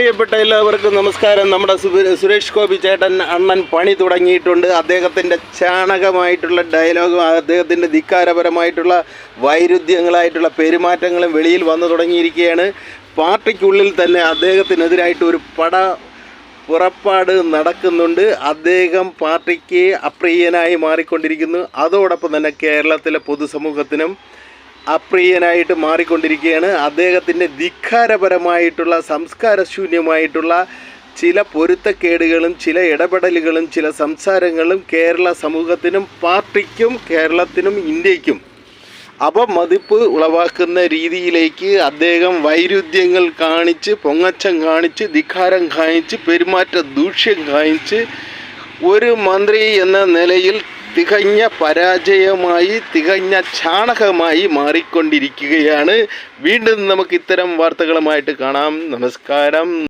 പ്രിയപ്പെട്ട എല്ലാവർക്കും നമസ്കാരം. നമ്മുടെ സുരേഷ് ഗോപി ചേട്ടൻ അണ്ണൻ പണി തുടങ്ങിയിട്ടുണ്ട്. അദ്ദേഹത്തിൻ്റെ ചാണകമായിട്ടുള്ള ഡയലോഗും അദ്ദേഹത്തിൻ്റെ ധിക്കാരപരമായിട്ടുള്ള വൈരുദ്ധ്യങ്ങളായിട്ടുള്ള പെരുമാറ്റങ്ങളും വെളിയിൽ വന്നു തുടങ്ങിയിരിക്കുകയാണ്. പാർട്ടിക്കുള്ളിൽ തന്നെ അദ്ദേഹത്തിനെതിരായിട്ട് ഒരു പുറപ്പാട് നടക്കുന്നുണ്ട്. അദ്ദേഹം പാർട്ടിക്ക് അപ്രിയനായി മാറിക്കൊണ്ടിരിക്കുന്നു. അതോടൊപ്പം തന്നെ കേരളത്തിലെ പൊതുസമൂഹത്തിനും അപ്രിയനായിട്ട് മാറിക്കൊണ്ടിരിക്കുകയാണ്. അദ്ദേഹത്തിൻ്റെ ധിക്കാരപരമായിട്ടുള്ള സംസ്കാരശൂന്യമായിട്ടുള്ള ചില പൊരുത്തക്കേടുകളും ചില ഇടപെടലുകളും ചില സംസാരങ്ങളും കേരള സമൂഹത്തിനും പാർട്ടിക്കും കേരളത്തിനും ഇന്ത്യക്കും അപമതിപ്പ് ഉളവാക്കുന്ന രീതിയിലേക്ക് അദ്ദേഹം വൈരുദ്ധ്യങ്ങൾ കാണിച്ച്, പൊങ്ങച്ചം കാണിച്ച്, ധിക്കാരം കാണിച്ച്, പെരുമാറ്റ ദൂഷ്യം കാണിച്ച് ഒരു മന്ത്രി എന്ന നിലയിൽ തികഞ്ഞ പരാജയമായി, തികഞ്ഞ ചാണകമായി മാറിക്കൊണ്ടിരിക്കുകയാണ്. വീണ്ടും നമുക്ക് ഇത്തരം വാർത്തകളുമായിട്ട് കാണാം. നമസ്കാരം.